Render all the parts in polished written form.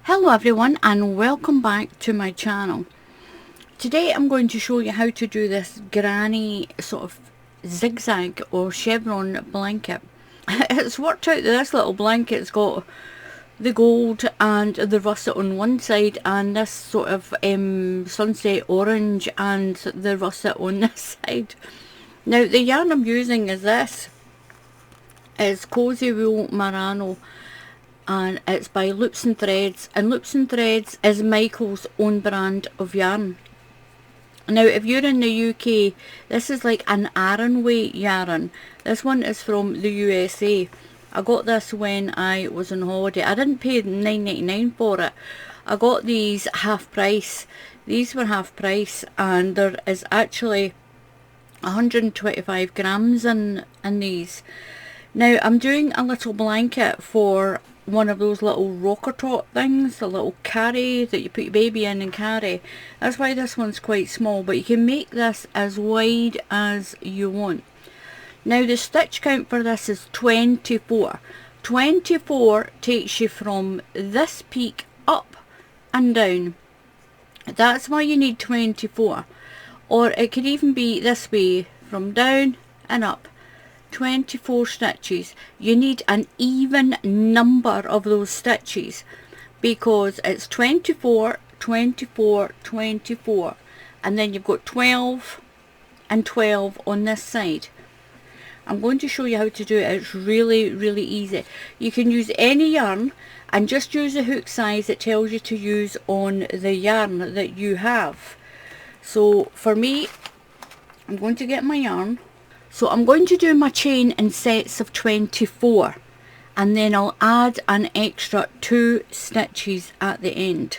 Hello everyone and welcome back to my channel. Today I'm going to show you how to do this granny sort of zigzag or chevron blanket. It's worked out that this little blanket's got the gold and the russet on one side and this sort of sunset orange and the russet on this side. Now the yarn I'm using is this. It's Cozy Wool Merino and it's by Loops and Threads, and Loops and Threads is Michael's own brand of yarn. Now if you're in the UK, this is like an Aran weight yarn. This one is from the USA. I got this when I was on holiday. I didn't pay $9.99 for it. I got these half price. These were half price and there is actually 125 grams in these. Now I'm doing a little blanket for one of those little rocker top things, a little carry that you put your baby in and carry. That's why this one's quite small, but you can make this as wide as you want. Now the stitch count for this is 24. 24 takes you from this peak up and down. That's why you need 24. Or it could even be this way, from down and up. 24 stitches. You need an even number of those stitches because it's 24, 24, 24, and then you've got 12 and 12 on this side. I'm going to show you how to do it. It's really easy. You can use any yarn and just use the hook size it tells you to use on the yarn that you have. So for me, I'm going to get my yarn. So I'm going to do my chain in sets of 24 and then I'll add an extra 2 stitches at the end.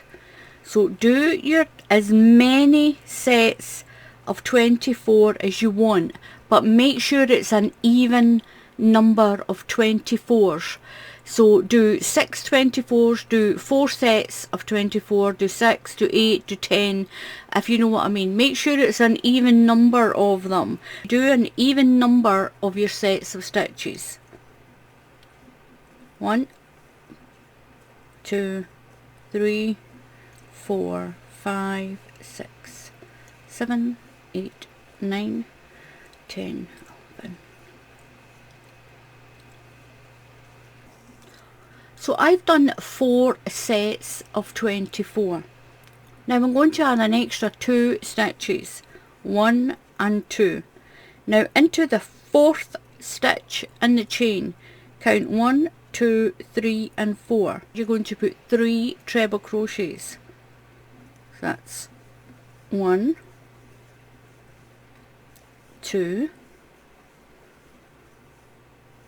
So do your as many sets of 24 as you want, but make sure it's an even number of 24s. So do 6 24s, do 4 sets of 24, do 6, do 8, do 10, if you know what I mean. Make sure it's an even number of them. Do an even number of your sets of stitches. 1, 2, 3, 4, 5, 6, 7, 8, 9, 10, 11. So I've done 4 sets of 24. Now I'm going to add an extra 2 stitches, 1 and 2. Now into the 4th stitch in the chain, count 1, 2, 3 and 4. You're going to put 3 treble crochets. So that's 1, 2,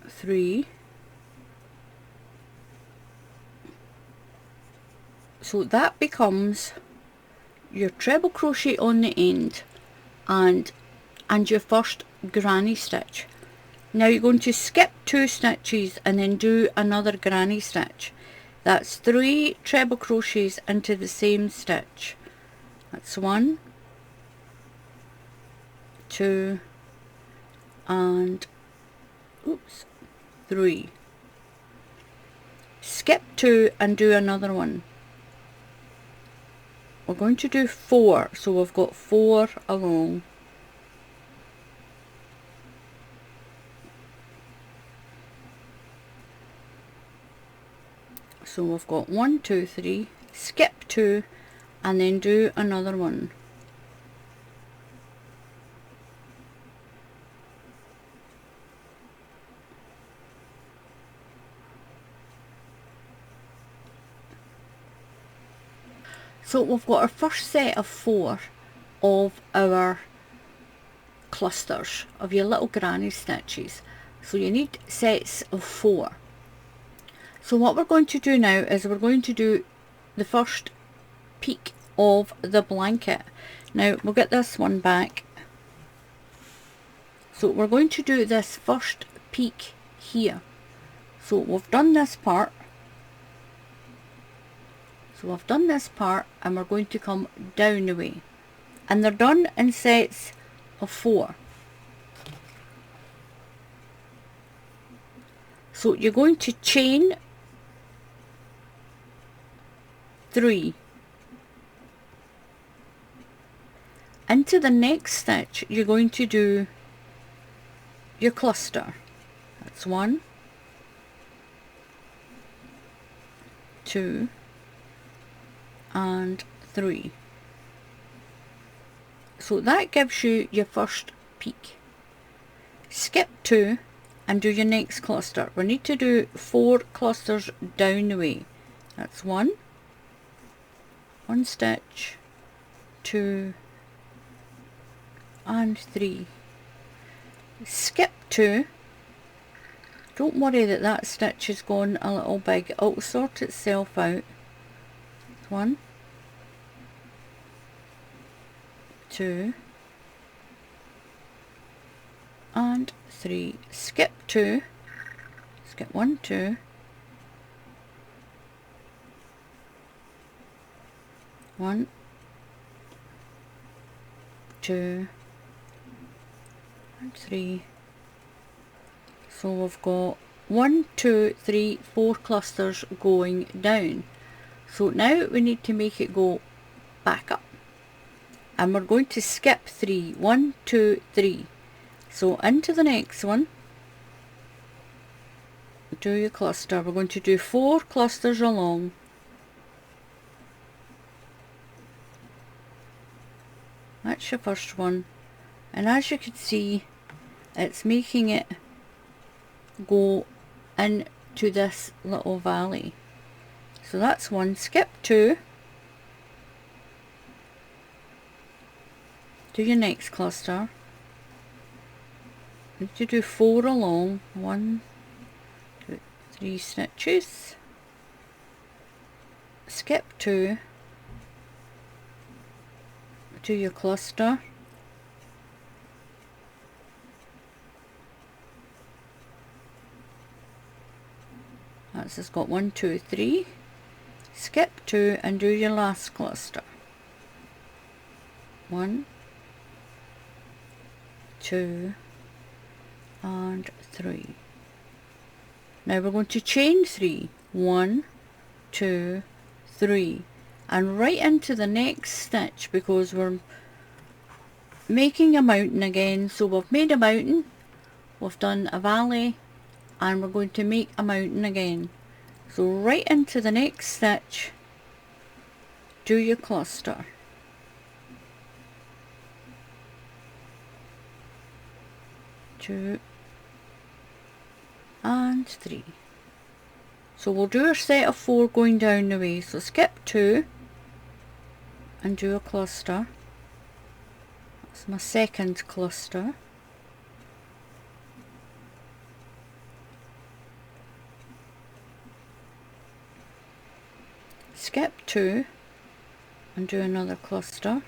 3. So that becomes your treble crochet on the end and your first granny stitch. Now you're going to skip 2 stitches and then do another granny stitch. That's 3 treble crochets into the same stitch. That's 1, 2 and 3. Skip 2 and do another one. We're going to do 4, so we've got 4 along. So we've got 1, 2, 3, skip 2 and then do another one. So we've got our first set of 4 of our clusters of your little granny stitches. So you need sets of 4. So what we're going to do now is we're going to do the first peak of the blanket. Now we'll get this one back. So we're going to do this first peak here. So we've done this part. So I've done this part and we're going to come down the way. And they're done in sets of 4. So you're going to chain 3. Into the next stitch you're going to do your cluster. That's 1, 2 and 3. So that gives you your first peak. Skip 2 and do your next cluster. We need to do 4 clusters down the way. That's 1 stitch, 2 and 3. Skip 2. Don't worry that that stitch has gone a little big, it'll sort itself out. 1, 2 and 3. Skip 2, skip 1, 2, 1, 2 and 3. So we've got 1, 2, 3, 4 clusters going down. So now we need to make it go back up. And we're going to skip 3. 1, 2, 3. So into the next one, do your cluster. We're going to do 4 clusters along. That's your first one. And as you can see, it's making it go into this little valley. So that's 1. Skip 2. Do your next cluster. You need to do 4 along. 1, 2, 3 stitches. Skip 2. Do your cluster. That's just got 1, 2, 3. Skip 2 and do your last cluster. 1, 2 and 3. Now we're going to chain 3. 1, 2, 3, and right into the next stitch, because we're making a mountain again. So we've made a mountain, we've done a valley, and we're going to make a mountain again. So right into the next stitch, do your cluster. 2 and 3. So we'll do a set of 4 going down the way. So skip 2 and do a cluster. That's my second cluster. Skip 2 and do another cluster.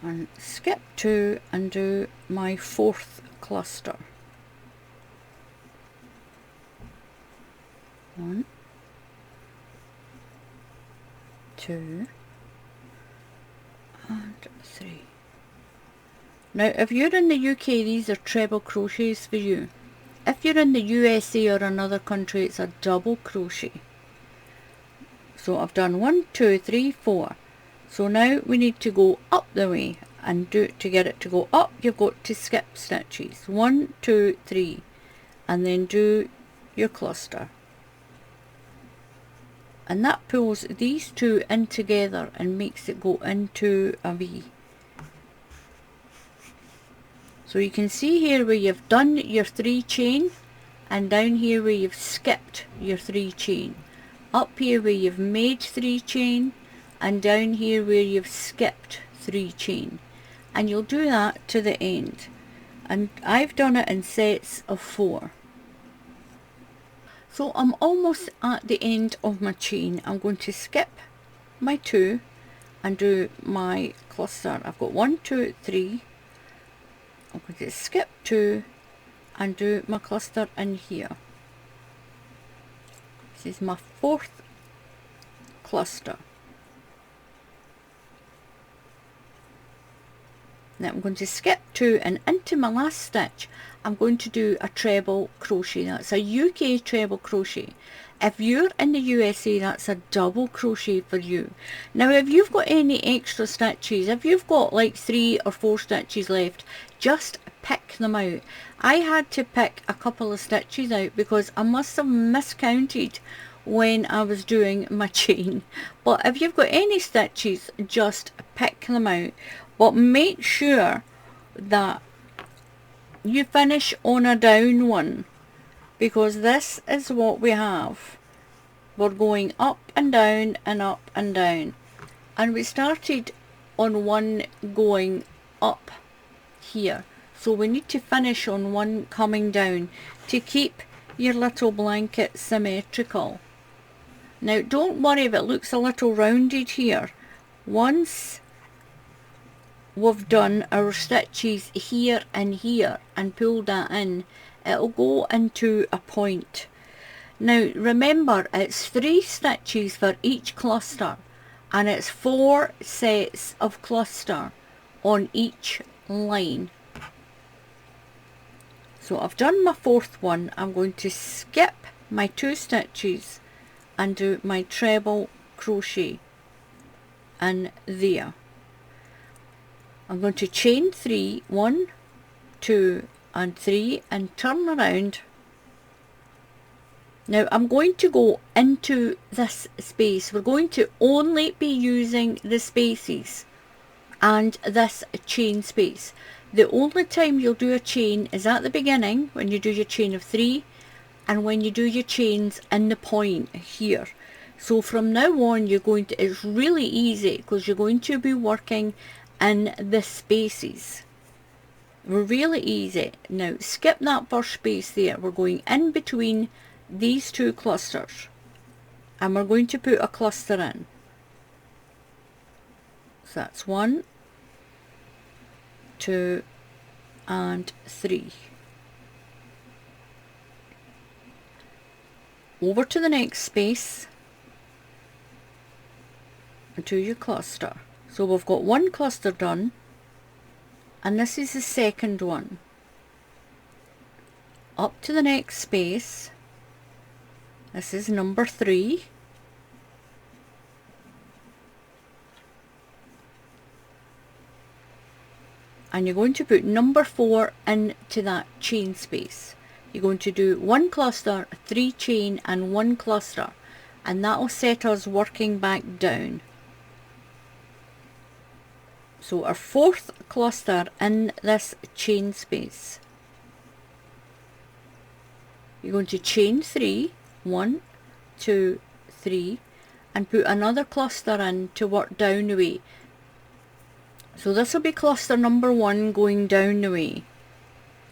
And skip 2 and do my 4th cluster. 1, 2 and 3. Now if you're in the UK, these are treble crochets for you. If you're in the USA or another country, it's a double crochet. So I've done 1, 2, 3, 4. So now we need to go up the way, and to get it to go up, you've got to skip stitches. 1, 2, 3, and then do your cluster. And that pulls these two in together and makes it go into a V. So you can see here where you've done your 3 chain, and down here where you've skipped your 3 chain. Up here where you've made 3 chain, and down here where you've skipped 3 chain. And you'll do that to the end. And I've done it in sets of 4. So I'm almost at the end of my chain. I'm going to skip my 2 and do my cluster. I've got 1, 2, 3. I'm going to skip 2 and do my cluster in here. This is my 4th cluster. Now I'm going to skip 2, and into my last stitch I'm going to do a treble crochet. That's a UK treble crochet. If you're in the USA, that's a double crochet for you. Now if you've got any extra stitches, if you've got like 3 or 4 stitches left, just pick them out. I had to pick a couple of stitches out because I must have miscounted when I was doing my chain. But if you've got any stitches, just pick them out, but make sure that you finish on a down one, because this is what we have. We're going up and down and up and down, and we started on one going up here, so we need to finish on one coming down to keep your little blanket symmetrical. Now don't worry if it looks a little rounded here. Once we've done our stitches here and here and pulled that in, it'll go into a point. Now remember, it's 3 stitches for each cluster, and it's 4 sets of cluster on each line. So I've done my 4th one. I'm going to skip my 2 stitches and do my treble crochet in there. I'm going to chain 3, 1, 2 and 3, and turn around. Now I'm going to go into this space. We're going to only be using the spaces and this chain space. The only time you'll do a chain is at the beginning, when you do your chain of 3, and when you do your chains in the point here. So from now on you're going to, it's really easy because you're going to be working in the spaces. Really easy. Now skip that first space there. We're going in between these 2 clusters, and we're going to put a cluster in. So that's 1, 2 and 3. Over to the next space and do your cluster. So we've got 1 cluster done, and this is the 2nd one. Up to the next space. This is number 3. And you're going to put number 4 into that chain space. You're going to do 1 cluster, 3 chain and 1 cluster, and that will set us working back down. So our 4th cluster in this chain space. You're going to chain 3, 1, 2, 3, and put another cluster in to work down the way. So this will be cluster number 1 going down the way.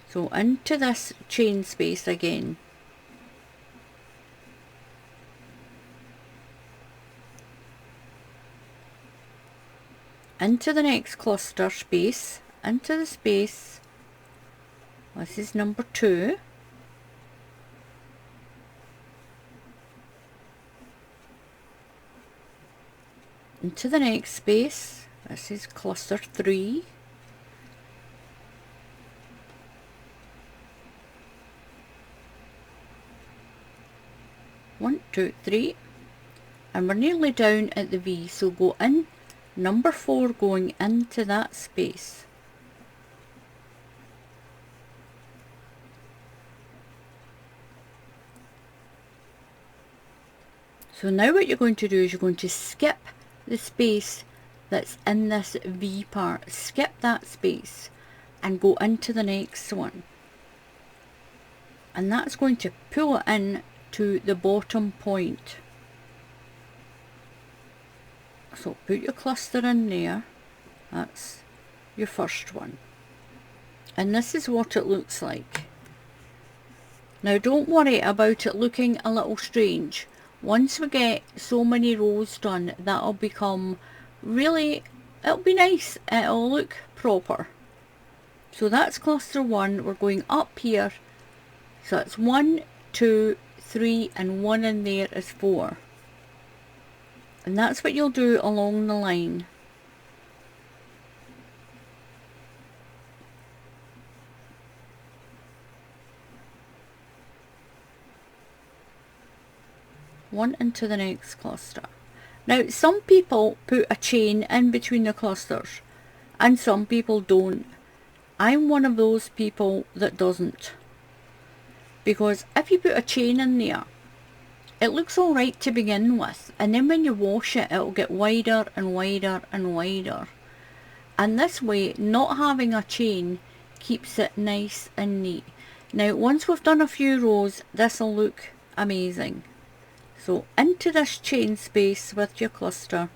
So into this chain space again. Into the next cluster space, into the space. This is number 2. Into the next space. This is cluster 3. One, 2, 3, and we're nearly down at the V, so go in number 4 going into that space. So now what you're going to do is you're going to skip the space that's in this V part, skip that space and go into the next one, and that's going to pull it in to the bottom point. So put your cluster in there. That's your first one, and this is what it looks like. Now don't worry about it looking a little strange. Once we get so many rows done, that'll become really, it'll be nice, it'll look proper. So that's cluster 1. We're going up here, so it's 1, 2, 3 and 1 in there is 4, and that's what you'll do along the line. one into the next cluster. Now some people put a chain in between the clusters and some people don't. I'm one of those people that doesn't, because if you put a chain in there, it looks alright to begin with, and then when you wash it, it'll get wider and wider and wider. And this way, not having a chain keeps it nice and neat. Now once we've done a few rows, this will look amazing. So into this chain space with your cluster.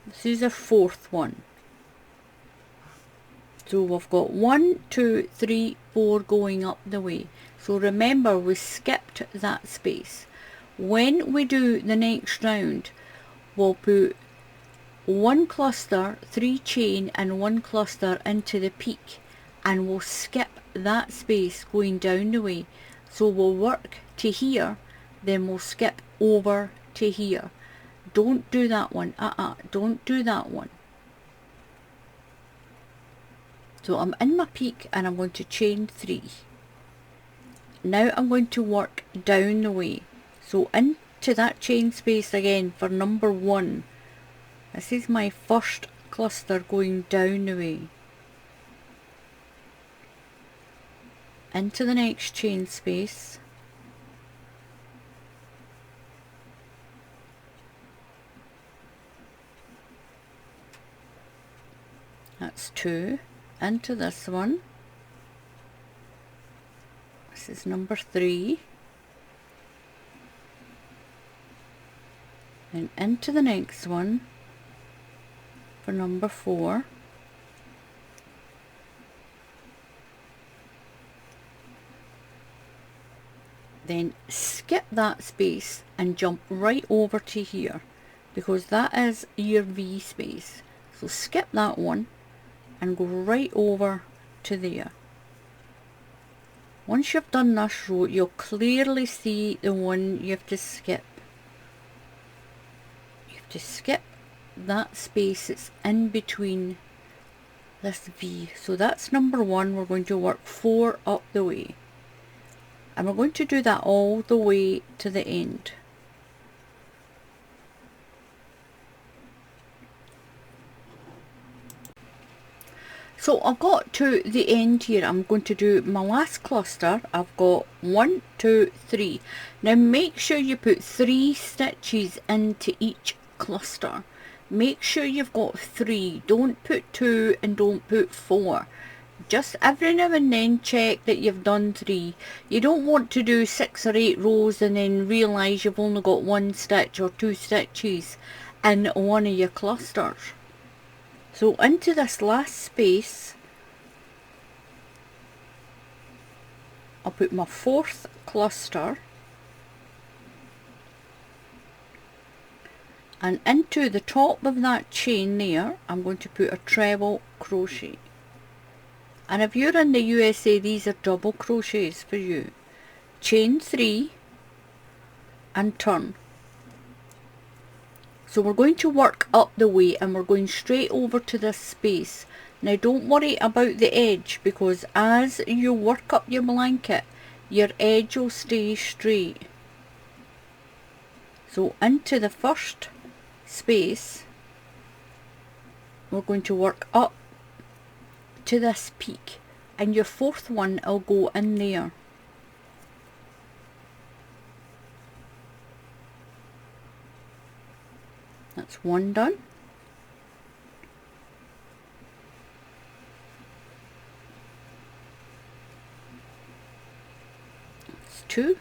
This is the fourth one. So we've got 1, 2, 3, 4 going up the way. So remember, we skipped that space. When we do the next round, we'll put 1 cluster, 3 chain and 1 cluster into the peak, and we'll skip that space going down the way. So we'll work to here, then we'll skip over to here. Don't do that one. Don't do that one. So I'm in my peak and I'm going to chain 3. Now I'm going to work down the way. So into that chain space again for number 1. This is my first cluster going down the way. Into the next chain space. That's 2. Into this one. This is number 3. And into the next one for number 4. Then skip that space and jump right over to here, because that is your V space. So skip that one and go right over to there. Once you've done this row, you'll clearly see the one you have to skip. You have to skip that space that's in between this V. So that's number 1. We're going to work 4 up the way. And we're going to do that all the way to the end. So I've got to the end here. I'm going to do my last cluster. I've got 1, 2, 3. Now make sure you put 3 stitches into each cluster. Make sure you've got 3. Don't put 2 and don't put 4. Just every now and then check that you've done 3. You don't want to do 6 or 8 rows and then realise you've only got 1 stitch or 2 stitches in one of your clusters. So into this last space, I'll put my 4th cluster, and into the top of that chain there, I'm going to put a treble crochet. And if you're in the USA, these are double crochets for you. Chain 3 and turn. So we're going to work up the way and we're going straight over to this space. Now don't worry about the edge, because as you work up your blanket, your edge will stay straight. So into the first space, we're going to work up to this peak, and your 4th one will go in there. That's 1 done. That's 2.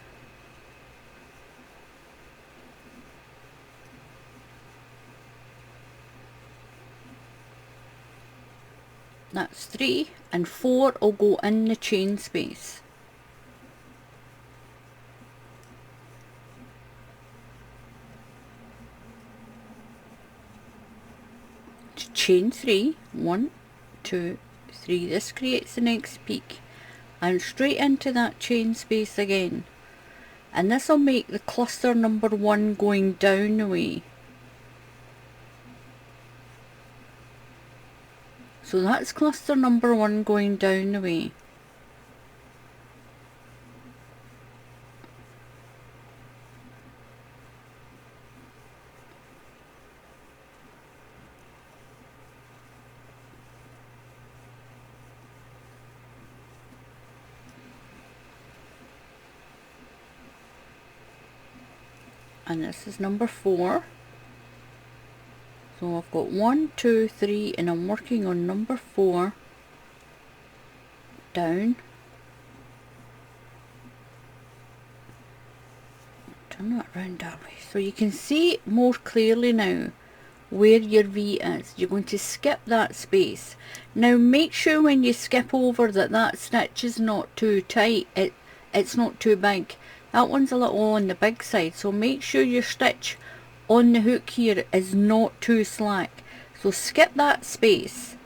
That's 3, and 4 will go in the chain space. Chain 3, 1, 2, 3. This creates the next peak, and straight into that chain space again, and this will make the cluster number 1 going down the way. So that's cluster number 1 going down the way. and this is number 4. So I've got 1, 2, 3, and I'm working on number 4 down. Turn that round that way so you can see more clearly now where your V is. You're going to skip that space. Now make sure when you skip over that stitch is not too tight, it's not too big. That one's a little on the big side, so make sure your stitch on the hook here is not too slack. So skip that space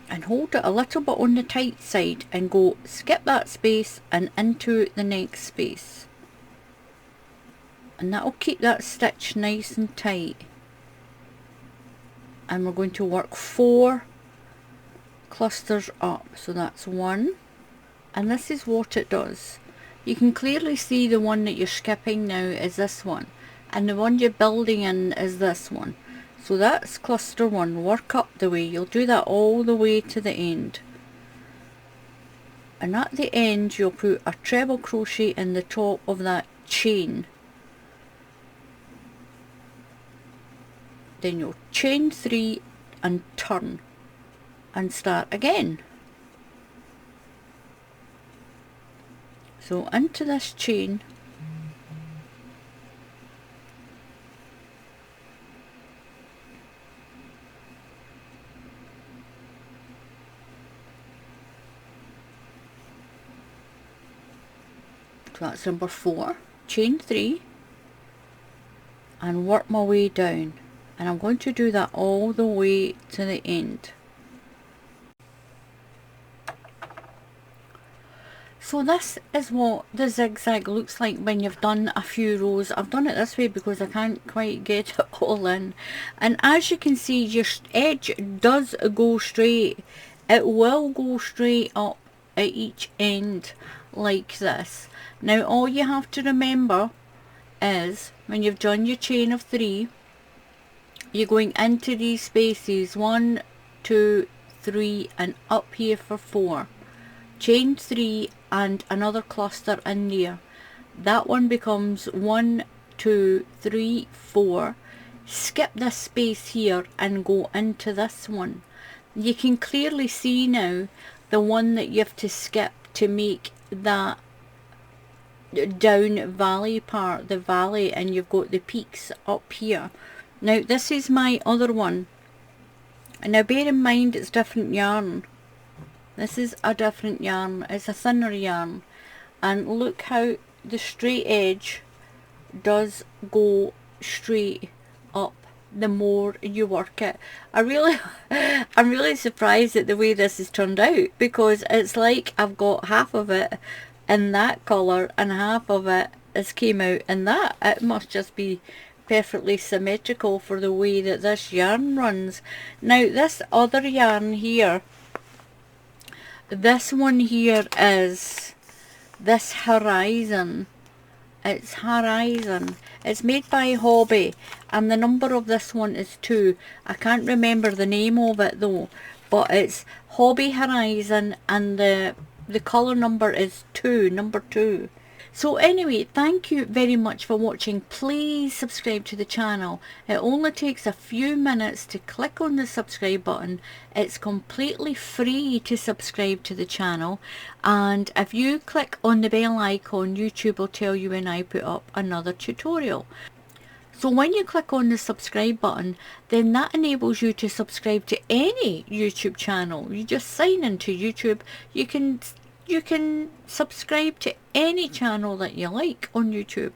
and hold it a little bit on the tight side and go skip that space and into the next space. And that will keep that stitch nice and tight. And we're going to work 4 clusters up. So that's 1. And this is what it does. You can clearly see the one that you're skipping now is this one. And the one you're building in is this one. So that's cluster 1. Work up the way. You'll do that all the way to the end. And at the end you'll put a treble crochet in the top of that chain. Then you'll chain 3 and turn and start again. So into this chain, so that's number 4, chain 3 and work my way down. And I'm going to do that all the way to the end. So this is what the zigzag looks like when you've done a few rows. I've done it this way because I can't quite get it all in. And as you can see, your edge does go straight. It will go straight up at each end like this. Now all you have to remember is when you've done your chain of 3, you're going into these spaces 1, 2, 3 and up here for 4. Chain 3 and another cluster in there. That one becomes 1, 2, 3, 4. Skip this space here and go into this one. You can clearly see now the one that you have to skip to make that down valley part, the valley, and you've got the peaks up here. Now this is my other one, and now bear in mind it's different yarn. This is a different yarn, it's a thinner yarn, and look how the straight edge does go straight up the more you work it. I'm really surprised at the way this has turned out, because it's like I've got half of it in that colour and half of it has came out in that. It must just be perfectly symmetrical for the way that this yarn runs. Now this other yarn here, this one here is this Horizon. It's Horizon. It's made by Hobby and the number of this one is 2. I can't remember the name of it though, but it's Hobby Horizon and the colour number is 2, number 2. So anyway, thank you very much for watching. Please subscribe to the channel. It only takes a few minutes to click on the subscribe button. It's completely free to subscribe to the channel, and if you click on the bell icon, YouTube will tell you when I put up another tutorial. So when you click on the subscribe button, then that enables you to subscribe to any YouTube channel. You just sign into YouTube. You can subscribe to any channel that you like on YouTube,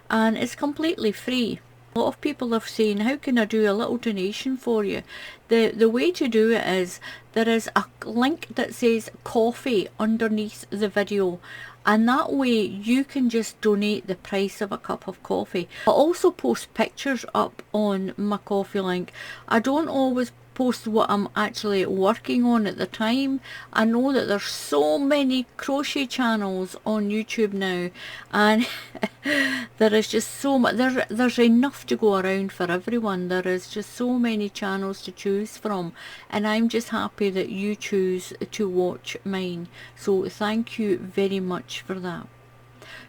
and it's completely free. A lot of people are saying, how can I do a little donation for you? The way to do it is, there is a link that says coffee underneath the video, and that way you can just donate the price of a cup of coffee. I also post pictures up on my coffee link. I don't always post what I'm actually working on at the time. I know that there's so many crochet channels on YouTube now, and there is just so much, there's enough to go around for everyone. There is just so many channels to choose from, and I'm just happy that you choose to watch mine. So thank you very much for that.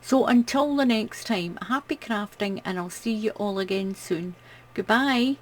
So until the next time, happy crafting, and I'll see you all again soon. Goodbye.